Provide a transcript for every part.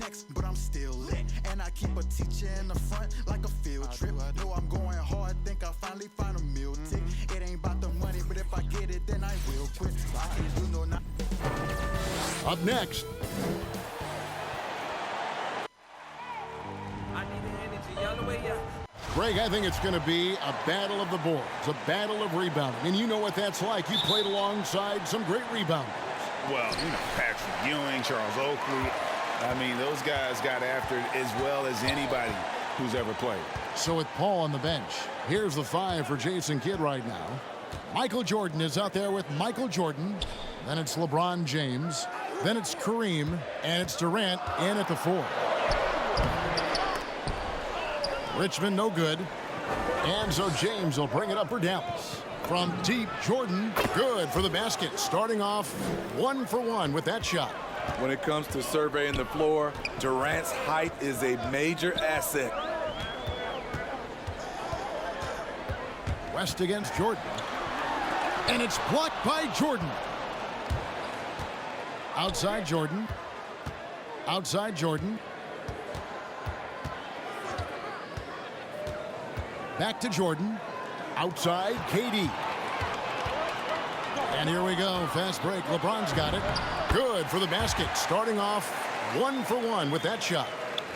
next, but I'm still lit. And I keep a teacher in the front like a field trip. Know I'm going hard, think I finally find a meal tick. It ain't about the money, but if I get it, then I will quit. You know not. Up next. Greg, I think it's going to be a battle of the boards, a battle of rebounding. And you know what that's like. You played alongside some great rebounders. Well, you know, Patrick Ewing, Charles Oakley. I mean, those guys got after it as well as anybody who's ever played. So with Paul on the bench, here's the 5 for Jason Kidd right now. Michael Jordan is out there with Michael Jordan. Then it's LeBron James. Then it's Kareem. And it's Durant in at the 4. Richmond no good. And so James will bring it up for Dallas. From deep, Jordan, good for the basket. Starting off 1 for 1 with that shot. When it comes to surveying the floor, Durant's height is a major asset. West against Jordan. And it's blocked by Jordan. Outside Jordan. Outside Jordan. Back to Jordan. Outside KD. And here we go. Fast break. LeBron's got it. Good for the basket. Starting off 1 for 1 with that shot.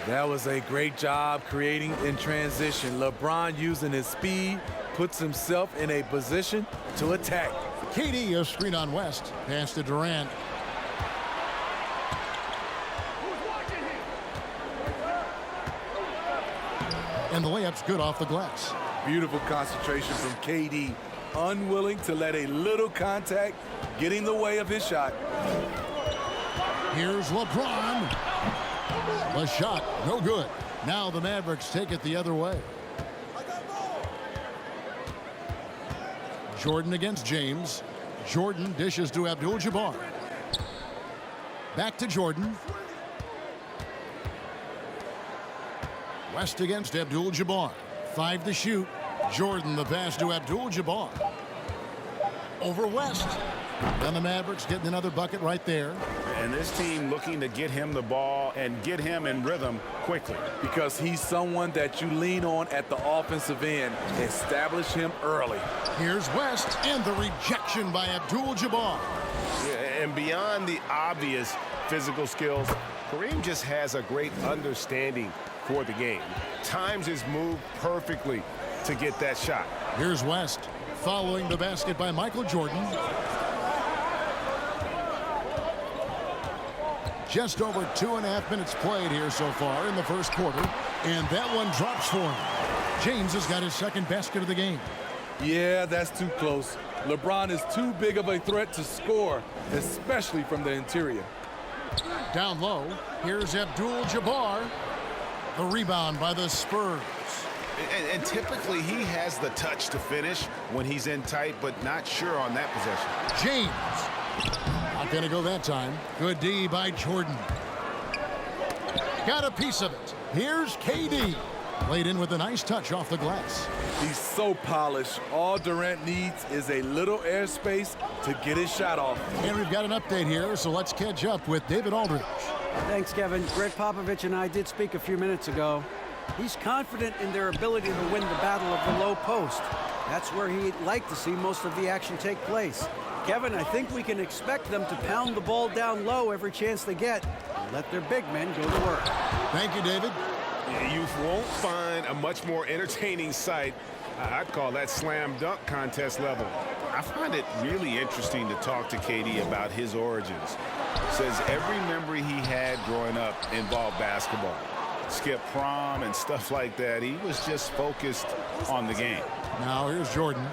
That was a great job creating in transition. LeBron, using his speed, puts himself in a position to attack. KD, a screen on West. Pass to Durant. And the layup's good off the glass. Beautiful concentration from KD. Unwilling to let a little contact get in the way of his shot. Here's LeBron. The shot, no good. Now the Mavericks take it the other way. Jordan against James. Jordan dishes to Abdul-Jabbar. Back to Jordan. West against Abdul-Jabbar. 5 to shoot. Jordan the pass to Abdul-Jabbar. Over West. And the Mavericks getting another bucket right there. And this team looking to get him the ball and get him in rhythm quickly. Because he's someone that you lean on at the offensive end. Establish him early. Here's West and the rejection by Abdul-Jabbar. Yeah, and beyond the obvious physical skills, Kareem just has a great understanding for the game. Times his move perfectly to get that shot. Here's West following the basket by Michael Jordan. Just over 2.5 minutes played here so far in the first quarter. And that one drops for him. James has got his second basket of the game. Yeah, that's too close. LeBron is too big of a threat to score, especially from the interior. Down low, here's Abdul-Jabbar. The rebound by the Spurs. And typically he has the touch to finish when he's in tight, but not sure on that possession. James. Not going to go that time. Good D by Jordan. Got a piece of it. Here's KD. Played in with a nice touch off the glass. He's so polished. All Durant needs is a little airspace to get his shot off. And we've got an update here, so let's catch up with David Aldridge. Thanks, Kevin. Greg Popovich and I did speak a few minutes ago. He's confident in their ability to win the battle of the low post. That's where he'd like to see most of the action take place. Kevin, I think we can expect them to pound the ball down low every chance they get and let their big men go to work. Thank you, David. You won't find a much more entertaining sight. I'd call that slam dunk contest level. I find it really interesting to talk to KD about his origins. Says every memory he had growing up involved basketball. Skip prom and stuff like that. He was just focused on the game. Now here's Jordan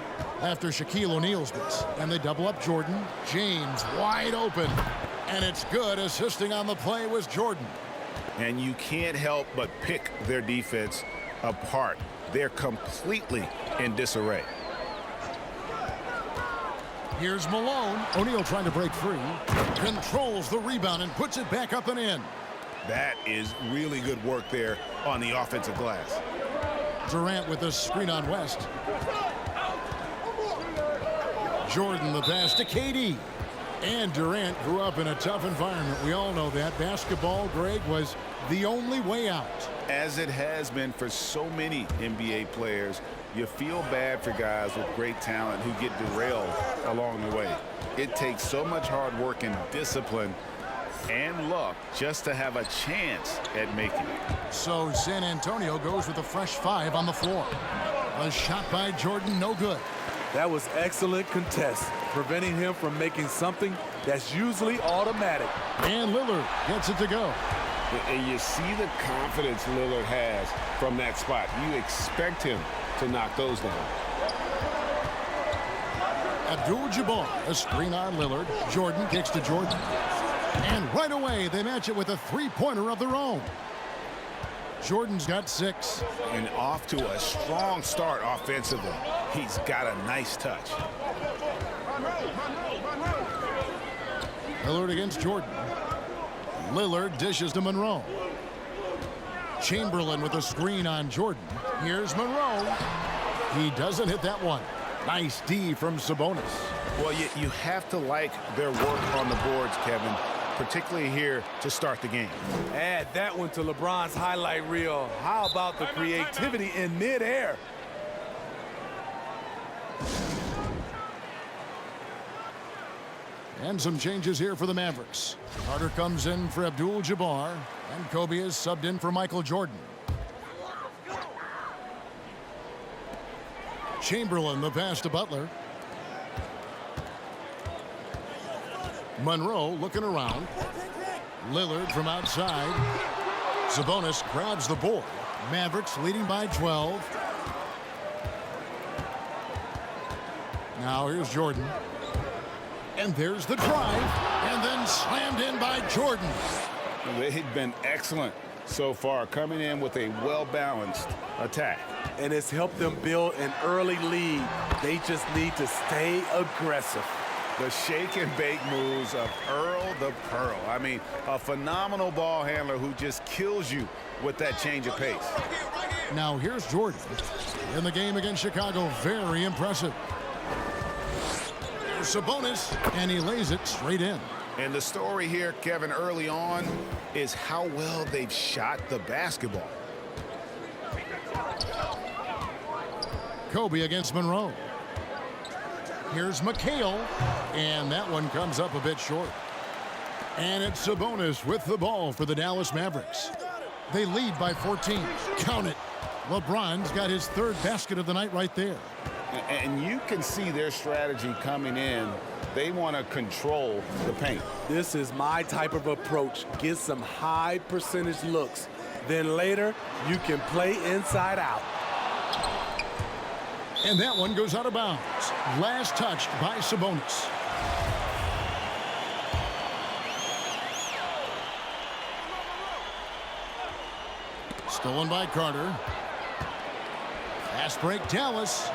after Shaquille O'Neal's miss. And they double up Jordan. James wide open. And it's good. Assisting on the play was Jordan. And you can't help but pick their defense apart. They're completely in disarray. Here's Malone. O'Neal trying to break free. Controls the rebound and puts it back up and in. That is really good work there on the offensive glass. Durant with the screen on West. Jordan the pass to KD. And Durant grew up in a tough environment. We all know that. Basketball, Greg, was the only way out. As it has been for so many NBA players, you feel bad for guys with great talent who get derailed along the way. It takes so much hard work and discipline and luck just to have a chance at making it. So San Antonio goes with a fresh 5 on the floor. A shot by Jordan, no good. That was excellent contest, preventing him from making something that's usually automatic. And Lillard gets it to go. And you see the confidence Lillard has from that spot. You expect him to knock those down. Abdul-Jabbar, a screen on Lillard. Jordan kicks to Jordan. And right away, they match it with a three-pointer of their own. Jordan's got 6. And off to a strong start offensively. He's got a nice touch. Lillard against Jordan. Lillard dishes to Monroe. Chamberlain with a screen on Jordan. Here's Monroe. He doesn't hit that one. Nice D from Sabonis. Well, you have to like their work on the boards, Kevin, particularly here to start the game. Add that one to LeBron's highlight reel. How about the creativity in midair? And some changes here for the Mavericks. Carter comes in for Abdul-Jabbar, and Kobe is subbed in for Michael Jordan. Chamberlain, the pass to Butler. Monroe looking around. Lillard from outside. Sabonis grabs the board. Mavericks leading by 12. Now here's Jordan. And there's the drive. And then slammed in by Jordan. They've been excellent so far, coming in with a well-balanced attack. And it's helped them build an early lead. They just need to stay aggressive. The shake and bake moves of Earl the Pearl. I mean, a phenomenal ball handler who just kills you with that change of pace. Now here's Jordan. In the game against Chicago, very impressive. There's Sabonis, and he lays it straight in. And the story here, Kevin, early on is how well they've shot the basketball. Kobe against Monroe. Here's McHale, and that one comes up a bit short. And it's Sabonis with the ball for the Dallas Mavericks. They lead by 14. Count it. LeBron's got his 3rd basket of the night right there. And you can see their strategy coming in. They want to control the paint. This is my type of approach. Get some high percentage looks. Then later, you can play inside out. And that one goes out of bounds. Last touched by Sabonis. Stolen by Carter. Fast break, Dallas.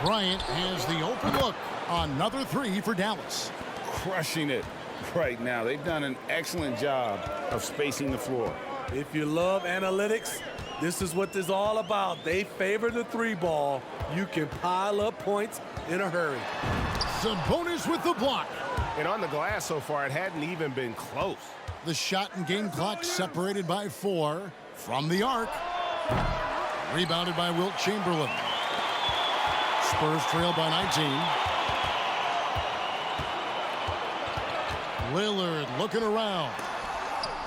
Bryant has the open look. Another 3 for Dallas. Crushing it right now. They've done an excellent job of spacing the floor. If you love analytics, this is what this is all about. They favor the 3-ball. You can pile up points in a hurry. Sabonis with the block. And on the glass so far, it hadn't even been close. The shot and game clock separated by 4 from the arc. Rebounded by Wilt Chamberlain. Spurs trail by 19. Lillard looking around.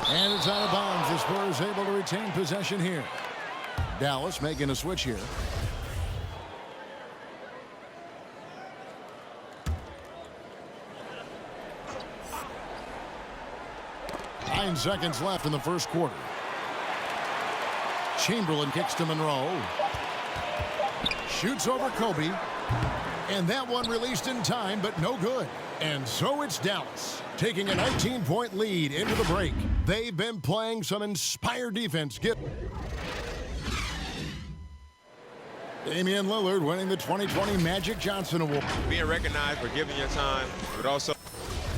And it's out of bounds. The Spurs able to retain possession here. Dallas making a switch here. Nine seconds left in the first quarter. Chamberlain kicks to Monroe. Shoots over Kobe. And that one released in time, but no good. And so it's Dallas taking a 19-point lead into the break. They've been playing some inspired defense. Damian Lillard winning the 2020 Magic Johnson Award. Being recognized for giving your time, but also...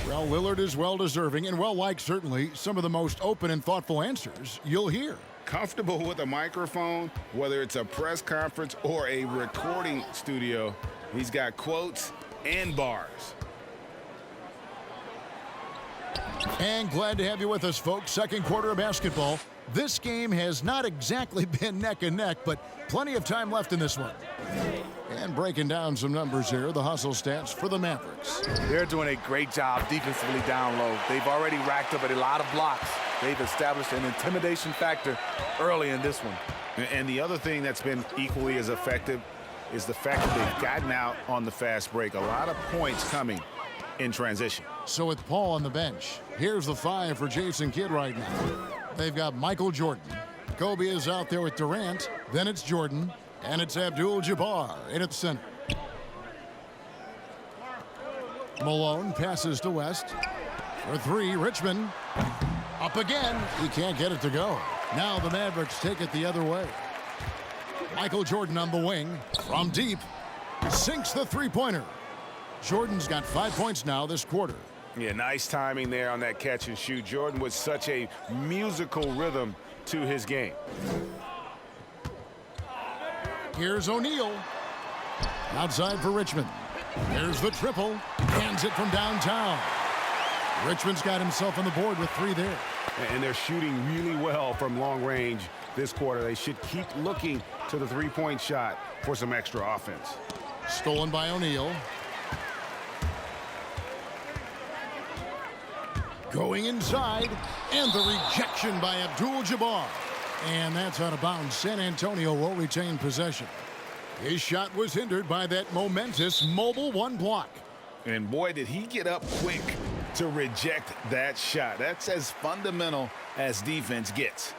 Well, Lillard is well-deserving and well-liked, certainly. Some of the most open and thoughtful answers you'll hear. Comfortable with a microphone, whether it's a press conference or a recording studio, he's got quotes and bars. And glad to have you with us, folks. Second quarter of basketball. This game has not exactly been neck and neck, but plenty of time left in this one. And breaking down some numbers here, the hustle stats for the Mavericks. They're doing a great job defensively down low. They've already racked up a lot of blocks. They've established an intimidation factor early in this one. And the other thing that's been equally as effective is the fact that they've gotten out on the fast break. A lot of points coming in transition. So with Paul on the bench, here's the 5 for Jason Kidd right now. They've got Michael Jordan. Kobe is out there with Durant. Then it's Jordan. And it's Abdul-Jabbar in at the center. Malone passes to West. For 3, Richmond. Up again. He can't get it to go. Now the Mavericks take it the other way. Michael Jordan on the wing. From deep. Sinks the three-pointer. Jordan's got 5 points now this quarter. Yeah, nice timing there on that catch and shoot. Jordan with such a musical rhythm to his game. Here's O'Neal. Outside for Richmond. There's the triple. Hands it from downtown. Richmond's got himself on the board with 3 there. And they're shooting really well from long range this quarter. They should keep looking to the three-point shot for some extra offense. Stolen by O'Neal. Going inside, and the rejection by Abdul-Jabbar. And that's out of bounds. San Antonio will retain possession. His shot was hindered by that momentous mobile 1 block. And boy, did he get up quick to reject that shot. That's as fundamental as defense gets.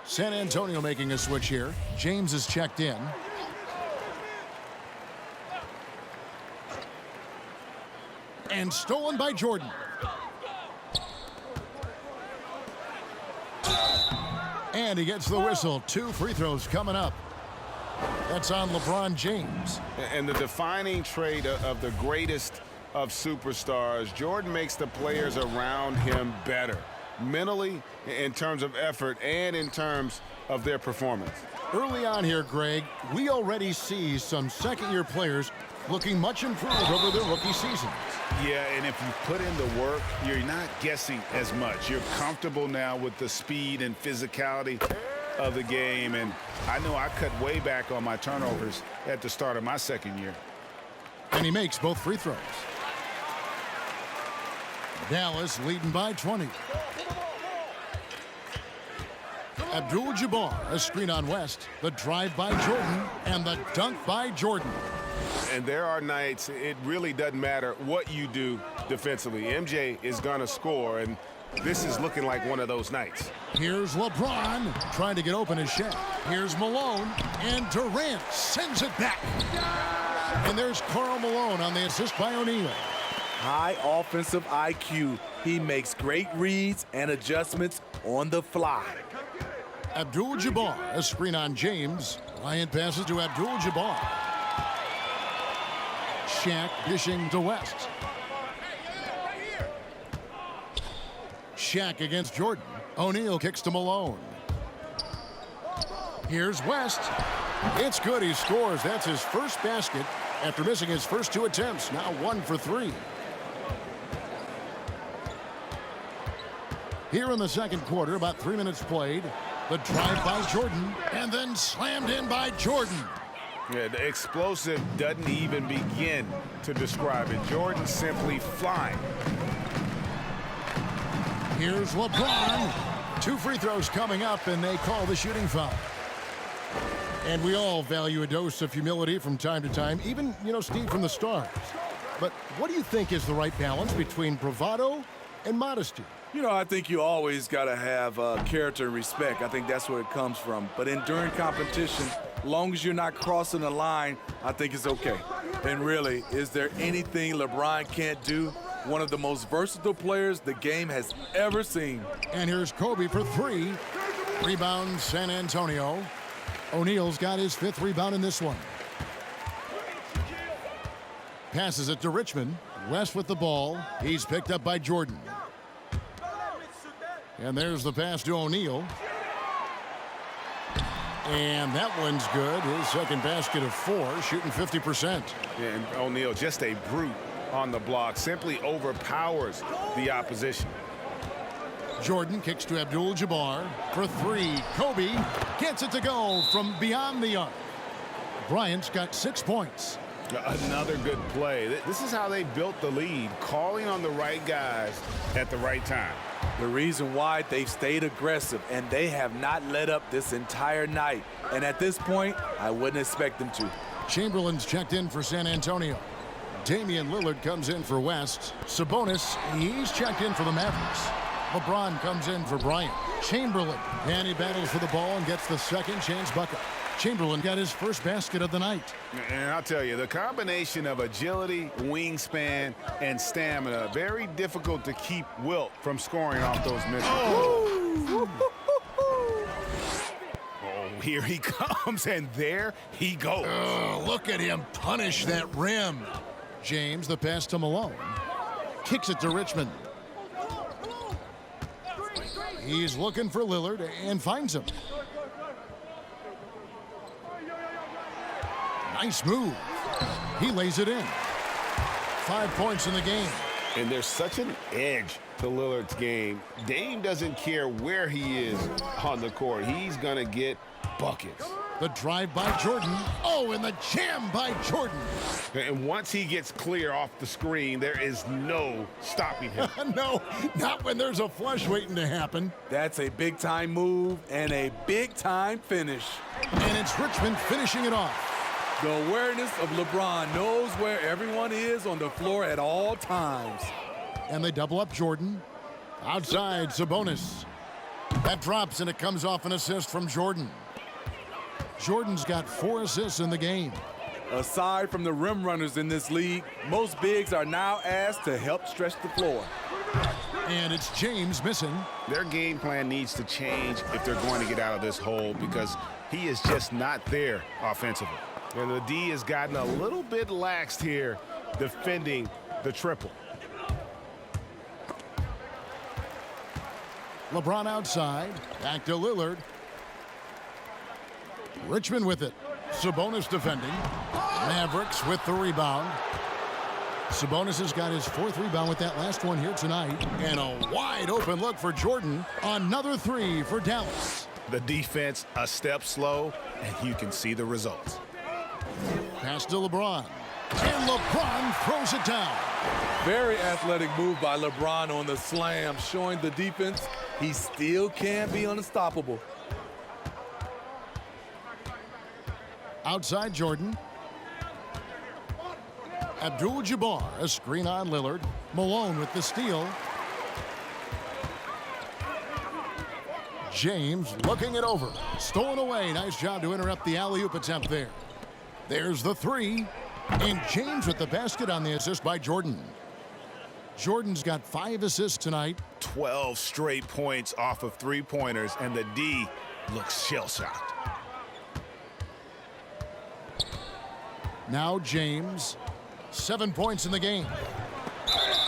San Antonio making a switch here. James is checked in. And stolen by Jordan. And he gets the whistle. 2 free throws coming up. That's on LeBron James. And the defining trait of the greatest of superstars, Jordan makes the players around him better. Mentally, in terms of effort, and in terms of their performance. Early on here, Greg, we already see some second-year players looking much improved over their rookie seasons. Yeah, and if you put in the work, you're not guessing as much. You're comfortable now with the speed and physicality of the game, and I know I cut way back on my turnovers at the start of my second year. And he makes both free throws. Dallas leading by 20. Abdul-Jabbar, a screen on West. The drive by Jordan, and the dunk by Jordan. And there are nights it really doesn't matter what you do defensively. MJ is going to score, and this is looking like one of those nights. Here's LeBron trying to get open his shot. Here's Malone, and Durant sends it back. And there's Karl Malone on the assist by O'Neal. High offensive IQ. He makes great reads and adjustments on the fly. Abdul-Jabbar, a screen on James. Bryant passes to Abdul-Jabbar. Shaq dishing to West. Shaq against Jordan. O'Neal kicks to Malone. Here's West. It's good. He scores. That's his first basket after missing his first 2 attempts. Now 1 for 3. Here in the second quarter, about 3 minutes played. The drive by Jordan, and then slammed in by Jordan. Yeah, the explosive doesn't even begin to describe it. Jordan simply flying. Here's LeBron. 2 free throws coming up, and they call the shooting foul. And we all value a dose of humility from time to time, even, Steve, from the stars. But what do you think is the right balance between bravado and modesty? I think you always got to have character and respect. I think that's where it comes from. But during competition, long as you're not crossing the line, I think it's okay. And really, is there anything LeBron can't do? One of the most versatile players the game has ever seen. And here's Kobe for 3. Rebound, San Antonio. O'Neal's got his 5th rebound in this one. Passes it to Richmond. West with the ball. He's picked up by Jordan. And there's the pass to O'Neal. And that one's good. His second basket of 4, shooting 50%. And O'Neal, just a brute on the block, simply overpowers the opposition. Jordan kicks to Abdul-Jabbar for three. Kobe gets it to go from beyond the arc. Bryant's got 6 points. Another good play. This is how they built the lead, calling on the right guys at the right time. The reason why they've stayed aggressive, and they have not let up this entire night. And at this point, I wouldn't expect them to. Chamberlain's checked in for San Antonio. Damian Lillard comes in for West. Sabonis, he's checked in for the Mavericks. LeBron comes in for Bryant. Chamberlain, and he battles for the ball and gets the second chance bucket. Chamberlain got his first basket of the night. And I'll tell you, the combination of agility, wingspan, and stamina, very difficult to keep Wilt from scoring off those misses. Oh, here he comes, and there he goes. Oh, look at him punish that rim. James, the pass to Malone. Kicks it to Richmond. He's looking for Lillard and finds him. Nice move. He lays it in. 5 points in the game. And there's such an edge to Lillard's game. Dame doesn't care where he is on the court. He's going to get buckets. The drive by Jordan. Oh, and the jam by Jordan. And once he gets clear off the screen, there is no stopping him. No, not when there's a flush waiting to happen. That's a big-time move and a big-time finish. And it's Richmond finishing it off. The awareness of LeBron knows where everyone is on the floor at all times. And they double up Jordan. Outside, Sabonis. That drops, and it comes off an assist from Jordan. Jordan's got 4 assists in the game. Aside from the rim runners in this league, most bigs are now asked to help stretch the floor. And it's James missing. Their game plan needs to change if they're going to get out of this hole, because he is just not there offensively. And the D has gotten a little bit laxed here defending the triple. LeBron outside. Back to Lillard. Richmond with it. Sabonis defending. Mavericks with the rebound. Sabonis has got his 4th rebound with that last one here tonight. And a wide open look for Jordan. Another 3 for Dallas. The defense a step slow, and you can see the results. Pass to LeBron. And LeBron throws it down. Very athletic move by LeBron on the slam, showing the defense he still can be unstoppable. Outside Jordan. Abdul-Jabbar, a screen on Lillard. Malone with the steal. James looking it over. Stolen away. Nice job to interrupt the alley-oop attempt there. There's the 3. And James with the basket on the assist by Jordan. Jordan's got 5 assists tonight. 12 straight points off of 3-pointers, and the D looks shell-shocked. Now James, 7 points in the game.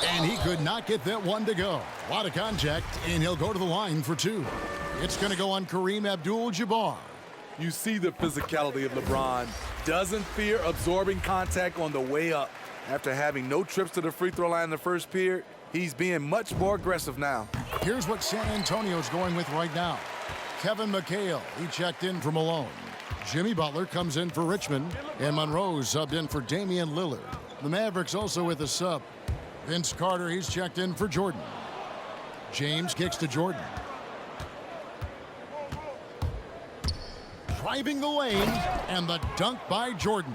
And he could not get that one to go. A lot of contact, and he'll go to the line for 2. It's going to go on Kareem Abdul-Jabbar. You see the physicality of LeBron. Doesn't fear absorbing contact on the way up. After having no trips to the free throw line in the first period, he's being much more aggressive now. Here's what San Antonio's going with right now. Kevin McHale, he checked in for Malone. Jimmy Butler comes in for Richmond, and Monroe subbed in for Damian Lillard. The Mavericks also with a sub. Vince Carter, he's checked in for Jordan. James kicks to Jordan. Driving the lane, and the dunk by Jordan.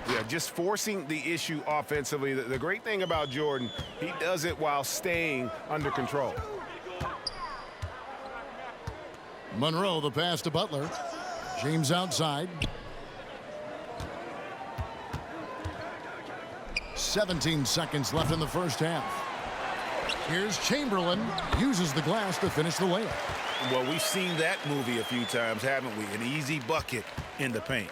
Yeah, just forcing the issue offensively. The great thing about Jordan, he does it while staying under control. Monroe, the pass to Butler. James outside. 17 seconds left in the first half. Here's Chamberlain. Uses the glass to finish the layup. Well, we've seen that movie a few times, haven't we? An easy bucket in the paint.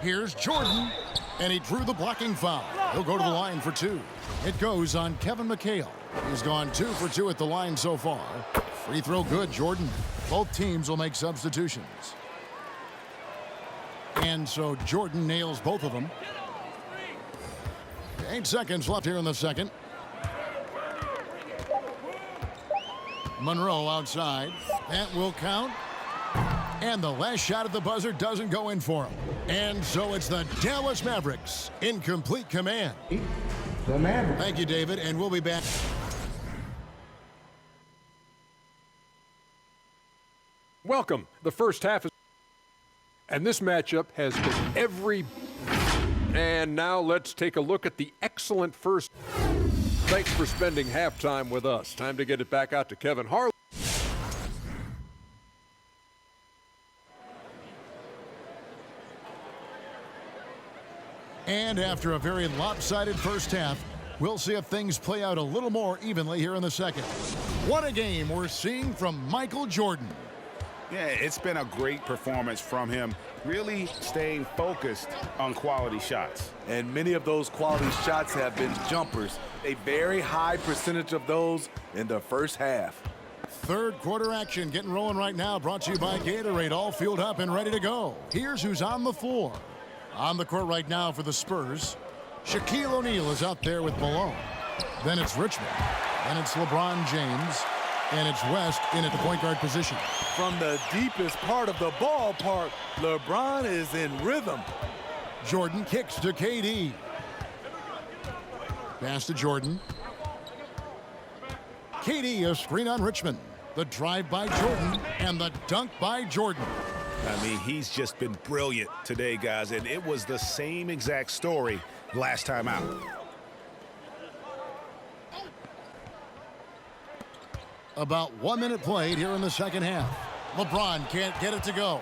Here's Jordan, and he drew the blocking foul. He'll go to the line for 2. It goes on Kevin McHale. He's gone 2 for 2 at the line so far. Free throw good, Jordan. Both teams will make substitutions. And so Jordan nails both of them. 8 seconds left here in the second. Monroe outside. That will count. And the last shot at the buzzer doesn't go in for him. And so it's the Dallas Mavericks in complete command. The Mavericks. Thank you, David, and we'll be back. Welcome. The first half is... And this matchup has been every... And now let's take a look at the excellent first... Thanks for spending halftime with us. Time to get it back out to Kevin Harlan. And after a very lopsided first half, we'll see if things play out a little more evenly here in the second. What a game we're seeing from Michael Jordan. Yeah, it's been a great performance from him, really staying focused on quality shots. And many of those quality shots have been jumpers. A very high percentage of those in the first half. Third quarter action getting rolling right now, brought to you by Gatorade, all fueled up and ready to go. Here's who's on the floor. On the court right now for the Spurs, Shaquille O'Neal is out there with Malone. Then it's Richmond. Then it's LeBron James. And it's West in at the point guard position. From the deepest part of the ballpark, LeBron is in rhythm. Jordan kicks to KD. Pass to Jordan. KD, a screen on Richmond. The drive by Jordan and the dunk by Jordan. I mean, he's just been brilliant today, guys, and it was the same exact story last time out. About 1 minute played here in the second half. LeBron can't get it to go.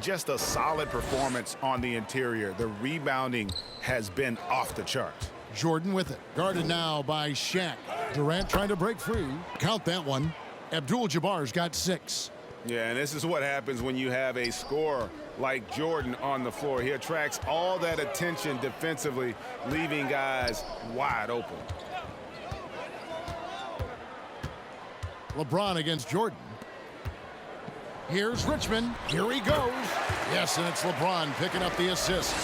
Just a solid performance on the interior. The rebounding has been off the charts. Jordan with it. Guarded now by Shaq. Durant trying to break free. Count that one. Abdul-Jabbar's got 6. Yeah, and this is what happens when you have a scorer like Jordan on the floor. He attracts all that attention defensively, leaving guys wide open. LeBron against Jordan. Here's Richmond. Here he goes. Yes, and it's LeBron picking up the assist.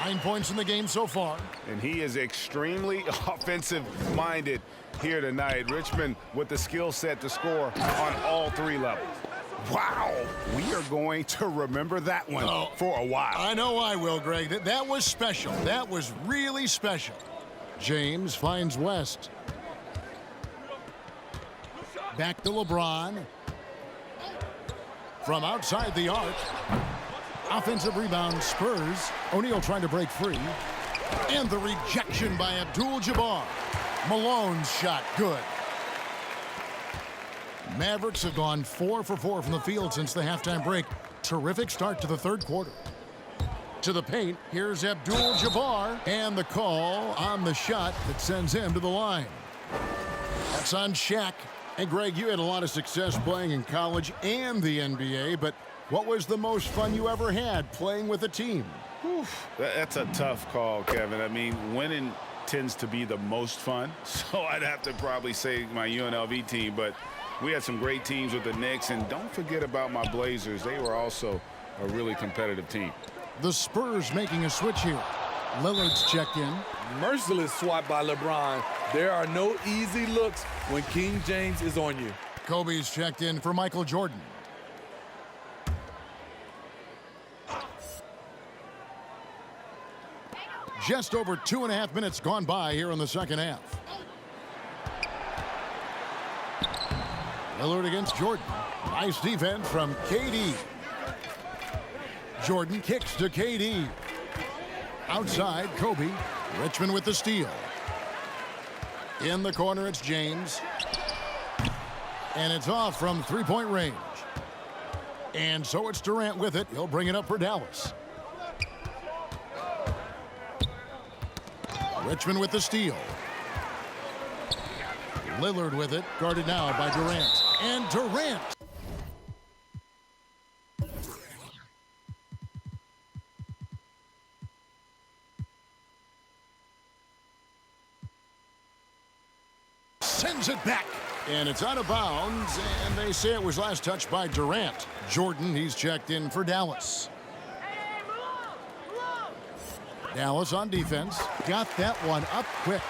9 points in the game so far. And he is extremely offensive-minded here tonight. Richmond with the skill set to score on all 3 levels. Wow, we are going to remember that one for a while. I know I will, Greg. That was special. That was really special. James finds West. Back to LeBron. From outside the arc. Offensive rebound, Spurs. O'Neal trying to break free. And the rejection by Abdul-Jabbar. Malone's shot, good. Mavericks have gone 4 for 4 from the field since the halftime break. Terrific start to the third quarter. To the paint, here's Abdul-Jabbar. And the call on the shot that sends him to the line. That's on Shaq. And Greg, you had a lot of success playing in college and the NBA, but what was the most fun you ever had playing with a team? That's a tough call, Kevin. I mean, winning tends to be the most fun, so I'd have to probably say my UNLV team, but we had some great teams with the Knicks, and don't forget about my Blazers. They were also a really competitive team. The Spurs making a switch here. Lillard's checked in. Merciless swat by LeBron. There are no easy looks when King James is on you. Kobe's checked in for Michael Jordan. Just over 2.5 minutes gone by here in the second half. Lillard against Jordan. Nice defense from KD. Jordan kicks to KD. Outside, Kobe. Richmond with the steal. In the corner, it's James. And it's off from three-point range. And so it's Durant with it. He'll bring it up for Dallas. Richmond with the steal. Lillard with it. Guarded now by Durant. And Durant. Sends it back. And it's out of bounds. And they say it was last touched by Durant. Jordan, he's checked in for Dallas. Dallas on defense. Got that one up quick.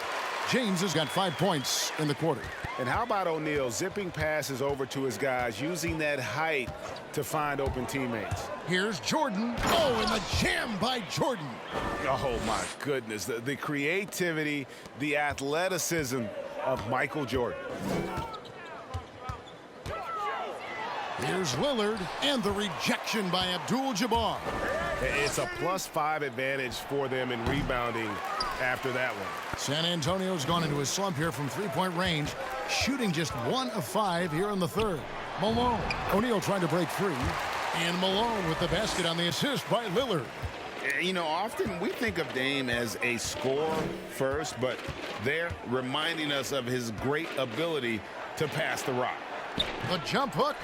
James has got 5 points in the quarter. And how about O'Neal zipping passes over to his guys, using that height to find open teammates. Here's Jordan. Oh, and the jam by Jordan. Oh, my goodness. The creativity, the athleticism of Michael Jordan. Here's Lillard, and the rejection by Abdul-Jabbar. It's a +5 advantage for them in rebounding after that one. San Antonio's gone into a slump here from three-point range, shooting just 1 of 5 here in the third. Malone. O'Neal trying to break free, and Malone with the basket on the assist by Lillard. You know, often we think of Dame as a scorer first, but they're reminding us of his great ability to pass the rock. The jump hook,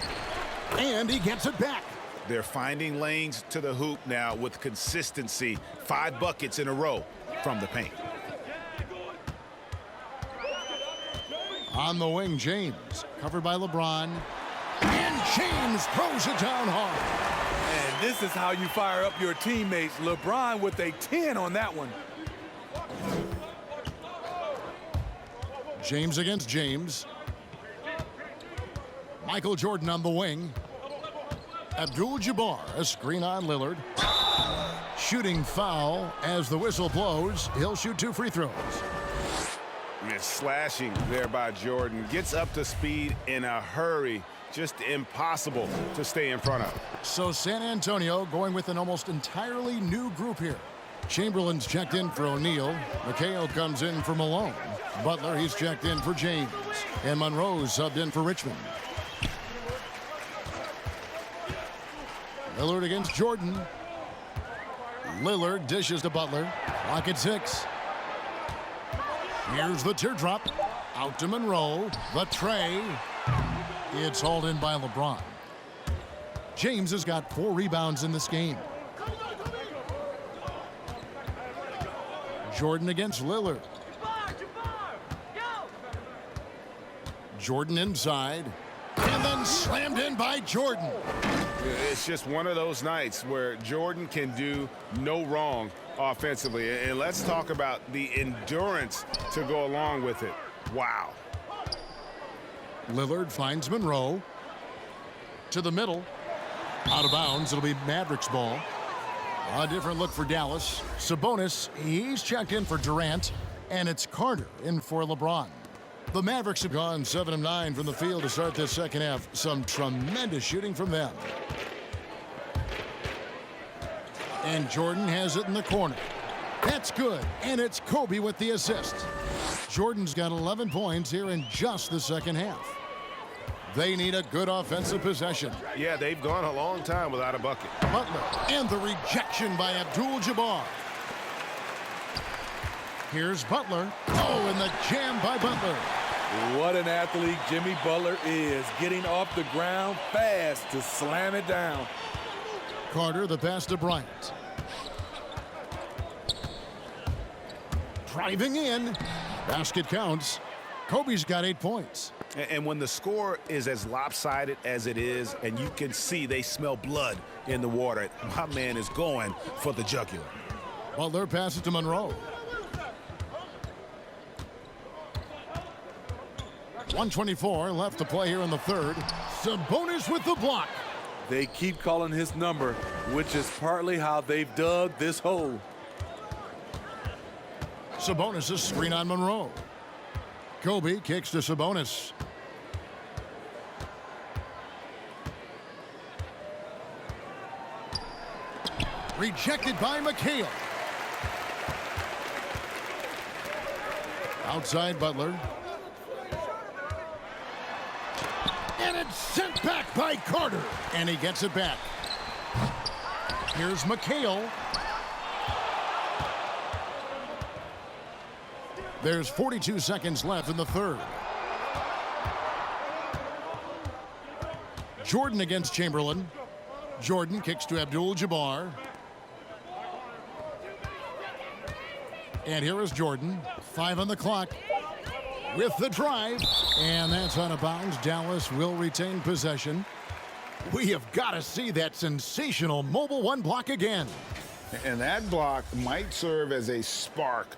and he gets it back. They're finding lanes to the hoop now with consistency. 5 buckets in a row from the paint. On the wing, James, covered by LeBron, and James throws it down hard. And this is how you fire up your teammates. LeBron with a 10 on that one. James against James. Michael Jordan on the wing. Abdul-Jabbar, a screen on Lillard. Shooting foul as the whistle blows. He'll shoot 2 free throws. And slashing there by Jordan. Gets up to speed in a hurry. Just impossible to stay in front of. So San Antonio going with an almost entirely new group here. Chamberlain's checked in for O'Neal. McHale comes in for Malone. Butler, he's checked in for James. And Monroe's subbed in for Richmond. Lillard against Jordan. Lillard dishes to Butler. Clock at 6. Here's the teardrop. Out to Monroe. The tray. It's hauled in by LeBron. James has got 4 rebounds in this game. Jordan against Lillard. Jordan inside. And then slammed in by Jordan. It's just one of those nights where Jordan can do no wrong offensively. And let's talk about the endurance to go along with it. Wow. Lillard finds Monroe. To the middle. Out of bounds. It'll be Mavericks ball. A different look for Dallas. Sabonis, he's checked in for Durant. And it's Carter in for LeBron. The Mavericks have gone 7 of 9 from the field to start this second half. Some tremendous shooting from them. And Jordan has it in the corner. That's good. And it's Kobe with the assist. Jordan's got 11 points here in just the second half. They need a good offensive possession. Yeah, they've gone a long time without a bucket. Butler, and the rejection by Abdul-Jabbar. Here's Butler. Oh, and the jam by Butler. What an athlete Jimmy Butler is, getting off the ground fast to slam it down. Carter, the pass to Bryant. Driving in. Basket counts. Kobe's got 8 points. And when the score is as lopsided as it is, and you can see they smell blood in the water, my man is going for the jugular. Butler passes to Monroe. 1:24 left to play here in the third. Sabonis with the block. They keep calling his number, which is partly how they've dug this hole. Sabonis' a screen on Monroe. Kobe kicks to Sabonis. Rejected by McHale. Outside Butler. And it's sent back by Carter. And he gets it back. Here's McHale. There's 42 seconds left in the third. Jordan against Chamberlain. Jordan kicks to Abdul-Jabbar. And here is Jordan. 5 on the clock. With the drive. And that's out of bounds. Dallas will retain possession. We have got to see that sensational mobile 1 block again. And that block might serve as a spark.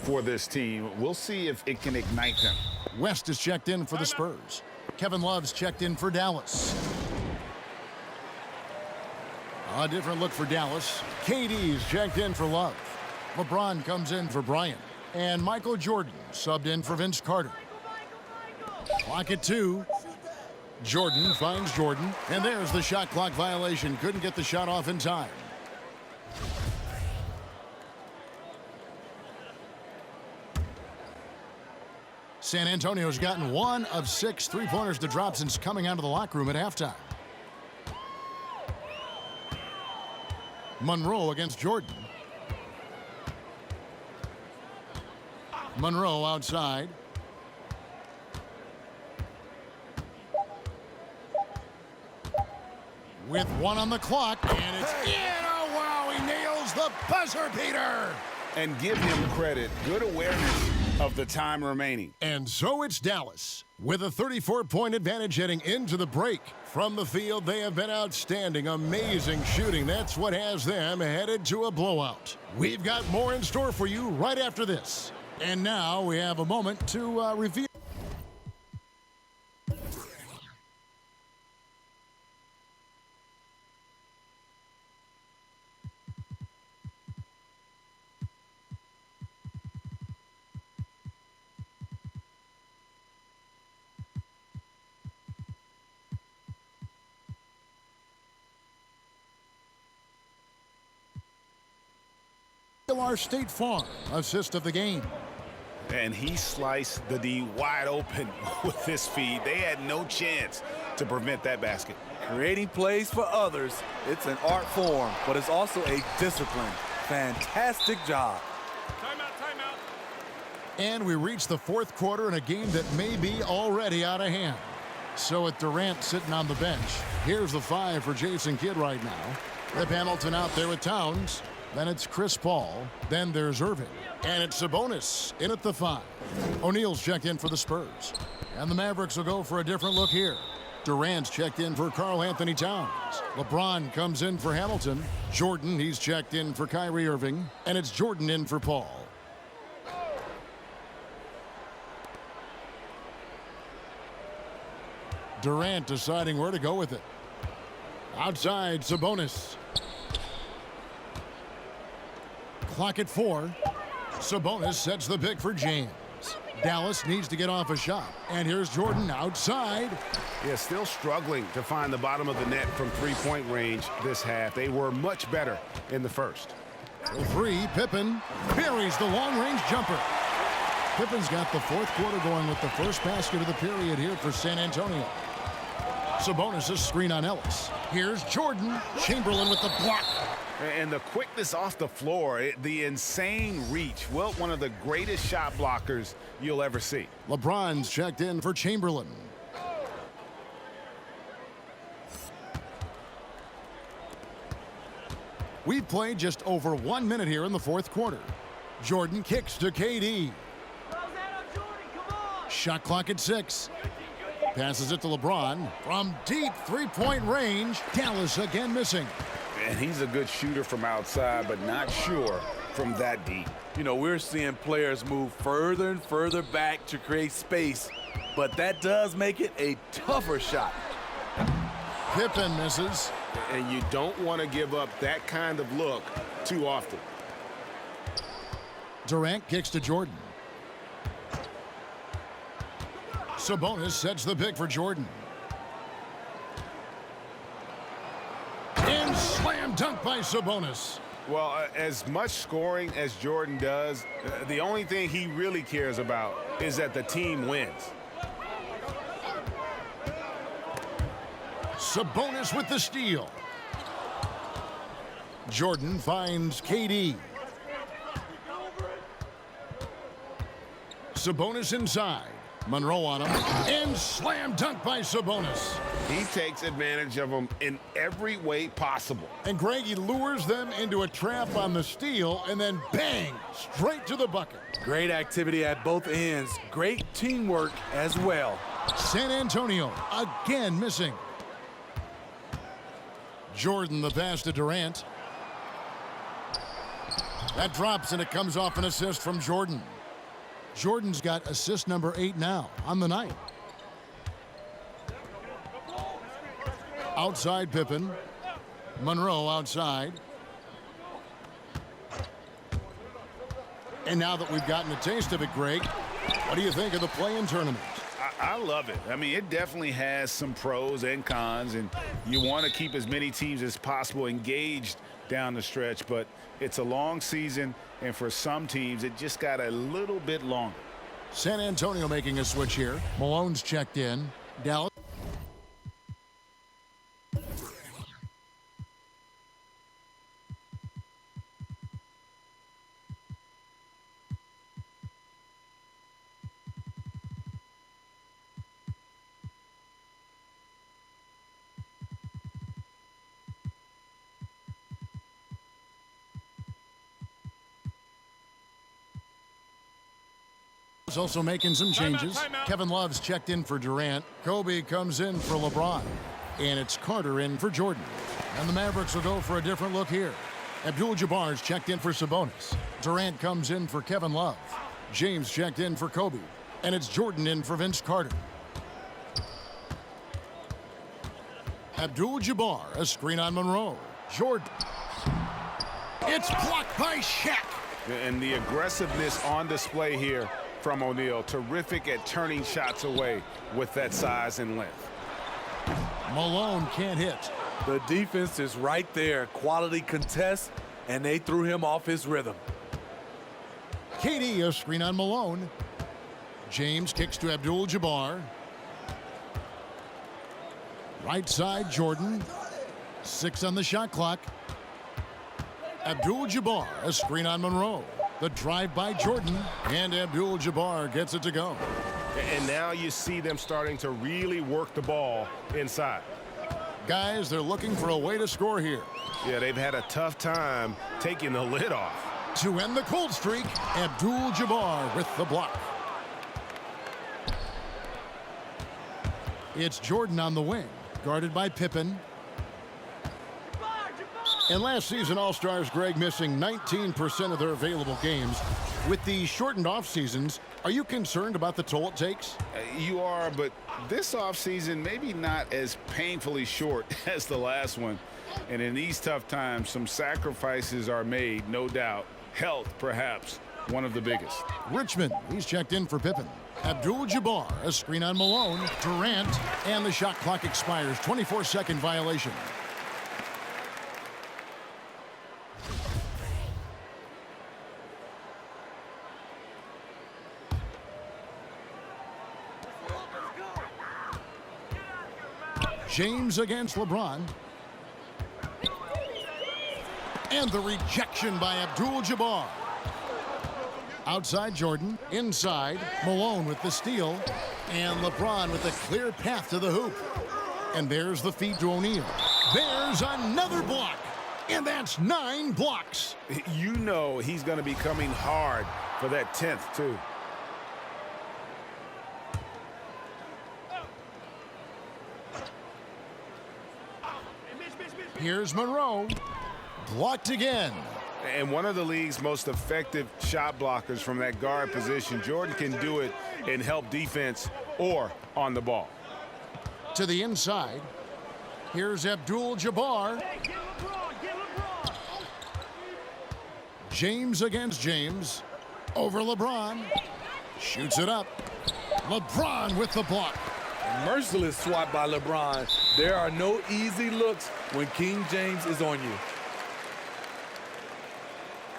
For this team, we'll see if it can ignite them. West is checked in for the Spurs. Kevin Love's checked in for Dallas. A different look for Dallas. KD's checked in for Love. LeBron comes in for Bryant. And Michael Jordan subbed in for Vince Carter. Clock at 2. Jordan finds Jordan. And there's the shot clock violation. Couldn't get the shot off in time. San Antonio's gotten 1 of 6 three-pointers to drop since coming out of the locker room at halftime. Monroe against Jordan. Monroe outside. With 1 on the clock, and it's in. Oh, wow, he nails the buzzer beater. And give him credit. Good awareness of the time remaining. And so it's Dallas with a 34-point advantage heading into the break. From the field, they have been outstanding. Amazing shooting. That's what has them headed to a blowout. We've got more in store for you right after this. And now we have a moment to review. Our State Farm assist of the game. And he sliced the D wide open with this feed. They had no chance to prevent that basket. Creating plays for others, it's an art form, but it's also a discipline. Fantastic job. Timeout. And we reach the 4th quarter in a game that may be already out of hand. So with Durant sitting on the bench, here's the 5 for Jason Kidd right now. Rip Hamilton out there with Towns. Then it's Chris Paul. Then there's Irving. And it's Sabonis in at the 5. O'Neal's checked in for the Spurs. And the Mavericks will go for a different look here. Durant's checked in for Karl Anthony Towns. LeBron comes in for Hamilton. Jordan, he's checked in for Kyrie Irving. And it's Jordan in for Paul. Durant deciding where to go with it. Outside, Sabonis. Clock at 4. Sabonis sets the pick for James. Dallas needs to get off a shot. And here's Jordan outside. Yeah, still struggling to find the bottom of the net from three-point range this half. They were much better in the first. 3, Pippen buries the long-range jumper. Pippen's got the 4th quarter going with the first basket of the period here for San Antonio. Sabonis' screen on Ellis. Here's Jordan. Chamberlain with the block. And the quickness off the floor, the insane reach. Well, one of the greatest shot blockers you'll ever see. LeBron's checked in for Chamberlain. We've played just over 1 minute here in the 4th quarter. Jordan kicks to KD. Shot clock at 6. Passes it to LeBron. From deep three-point range, Dallas again missing. And he's a good shooter from outside, but not sure from that deep. You know, we're seeing players move further and further back to create space, but that does make it a tougher shot. Pippen misses. And you don't want to give up that kind of look too often. Durant kicks to Jordan. Sabonis sets the pick for Jordan. And slam dunk by Sabonis. Well, as much scoring as Jordan does, the only thing he really cares about is that the team wins. Sabonis with the steal. Jordan finds KD. Sabonis inside. Monroe on him. And slam dunk by Sabonis. He takes advantage of them in every way possible. And Greg, he lures them into a trap on the steal, and then bang, straight to the bucket. Great activity at both ends. Great teamwork as well. San Antonio again missing. Jordan the pass to Durant. That drops, and it comes off an assist from Jordan. Jordan's got assist number 8 now on the night. Outside Pippen. Monroe outside. And now that we've gotten a taste of it, Greg, what do you think of the play-in tournament? I love it. I mean, it definitely has some pros and cons, and you want to keep as many teams as possible engaged down the stretch, but it's a long season, and for some teams, it just got a little bit longer. San Antonio making a switch here. Malone's checked in. Dallas. Also making some changes. Timeout. Kevin Love's checked in for Durant. Kobe comes in for LeBron. And it's Carter in for Jordan. And the Mavericks will go for a different look here. Abdul-Jabbar's checked in for Sabonis. Durant comes in for Kevin Love. James checked in for Kobe. And it's Jordan in for Vince Carter. Abdul-Jabbar, a screen on Monroe. Jordan. It's blocked by Shaq. And the aggressiveness on display here from O'Neal. Terrific at turning shots away with that size and length. Malone can't hit. The defense is right there. Quality contest, and they threw him off his rhythm. KD, a screen on Malone. James kicks to Abdul-Jabbar. Right side, Jordan. 6 on the shot clock. Abdul-Jabbar, a screen on Monroe. The drive by Jordan, and Abdul-Jabbar gets it to go. And now you see them starting to really work the ball inside. Guys, they're looking for a way to score here. Yeah, they've had a tough time taking the lid off. To end the cold streak, Abdul-Jabbar with the block. It's Jordan on the wing, guarded by Pippen. And last season, All-Stars Greg missing 19% of their available games. With the shortened off seasons, are you concerned about the toll it takes? You are, but this offseason maybe not as painfully short as the last one. And in these tough times, some sacrifices are made, no doubt. Health, perhaps, one of the biggest. Richmond, he's checked in for Pippen. Abdul-Jabbar, a screen on Malone. Durant, and the shot clock expires. 24-second violation. James against LeBron. And the rejection by Abdul-Jabbar. Outside Jordan, inside, Malone with the steal, and LeBron with a clear path to the hoop. And there's the feed to O'Neal. There's another block, and that's 9 blocks. You know he's going to be coming hard for that 10th, too. Here's Monroe. Blocked again. And one of the league's most effective shot blockers from that guard position. Jordan can do it in help defense or on the ball. To the inside. Here's Abdul-Jabbar. James against James. Over LeBron. Shoots it up. LeBron with the block. Merciless swat by LeBron. There are no easy looks when King James is on you.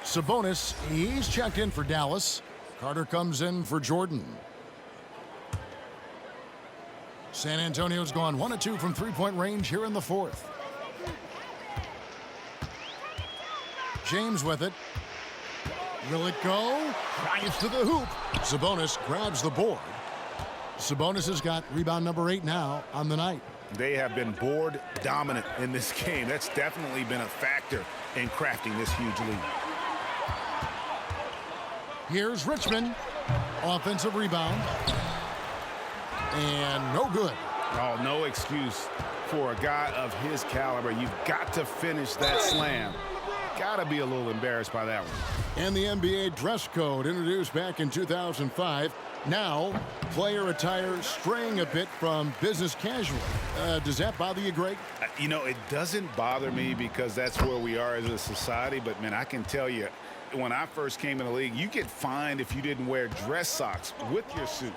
Sabonis, he's checked in for Dallas. Carter comes in for Jordan. San Antonio's gone 1 of 2 from three-point range here in the 4th. Will it go? Drives to the hoop. Sabonis grabs the board. Sabonis has got rebound number 8 now on the night. They have been board dominant in this game. That's definitely been a factor in crafting this huge lead. Here's Richmond. Offensive rebound. And no good. Oh, no excuse for a guy of his caliber. You've got to finish that slam. Got to be a little embarrassed by that one. And the NBA dress code introduced back in 2005. Now, player attire straying a bit from business casual. Does that bother you, Greg? You know, it doesn't bother me because that's where we are as a society. But, man, I can tell you, when I first came in the league, you get fined if you didn't wear dress socks with your suit.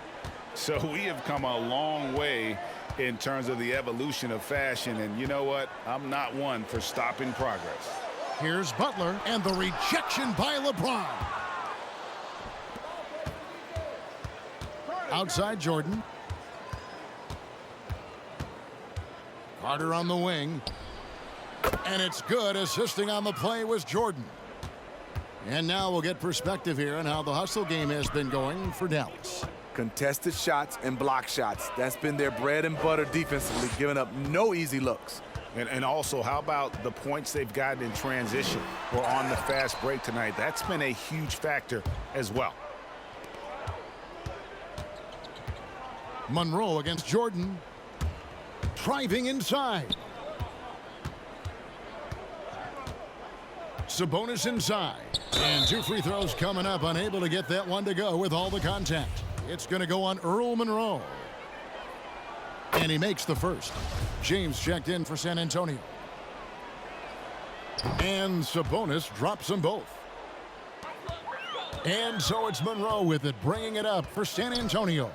So we have come a long way in terms of the evolution of fashion. And you know what? I'm not one for stopping progress. Here's Butler, and the rejection by LeBron. Outside Jordan. Carter on the wing. And it's good. Assisting on the play was Jordan. And now we'll get perspective here on how the hustle game has been going for Dallas. Contested shots and block shots. That's been their bread and butter defensively, giving up no easy looks. And also, how about the points they've gotten in transition or on the fast break tonight? That's been a huge factor as well. Monroe against Jordan. Driving inside. Sabonis inside. And 2 free throws coming up. Unable to get that one to go with all the contact. It's going to go on Earl Monroe. And he makes the first. James checked in for San Antonio. And Sabonis drops them both. And so it's Monroe with it, bringing it up for San Antonio.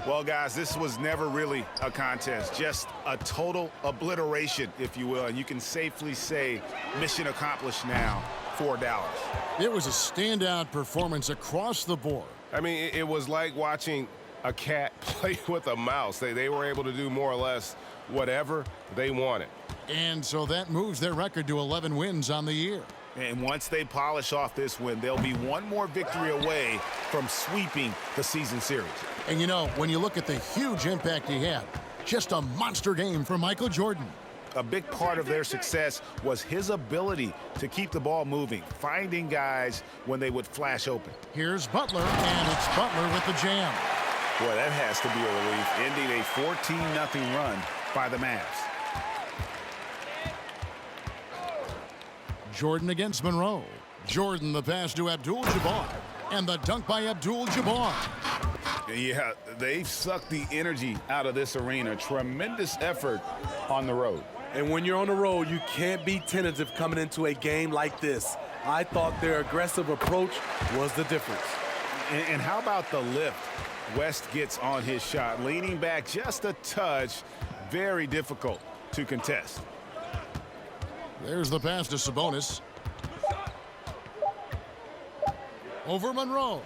Well, guys, this was never really a contest, just a total obliteration, if you will. And you can safely say mission accomplished now for Dallas. It was a standout performance across the board. I mean, it was like watching a cat play with a mouse. They were able to do more or less whatever they wanted. And so that moves their record to 11 wins on the year. And once they polish off this win, they'll be one more victory away from sweeping the season series. And you know, when you look at the huge impact he had, just a monster game for Michael Jordan. A big part of their success was his ability to keep the ball moving, finding guys when they would flash open. Here's Butler, and it's Butler with the jam. Boy, that has to be a relief, ending a 14-0 run by the Mavs. Jordan against Monroe. Jordan the pass to Abdul-Jabbar. And the dunk by Abdul-Jabbar. Yeah, they've sucked the energy out of this arena. Tremendous effort on the road. And when you're on the road, you can't be tentative coming into a game like this. I thought their aggressive approach was the difference. And how about the lift West gets on his shot? Leaning back just a touch. Very difficult to contest. There's the pass to Sabonis. Over Monroe.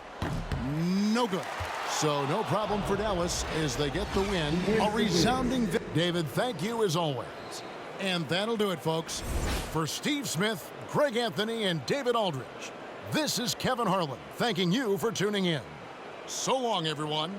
No good. So no problem for Dallas as they get the win. A resounding victory. David, thank you as always. And that'll do it, folks. For Steve Smith, Greg Anthony, and David Aldridge, this is Kevin Harlan thanking you for tuning in. So long, everyone.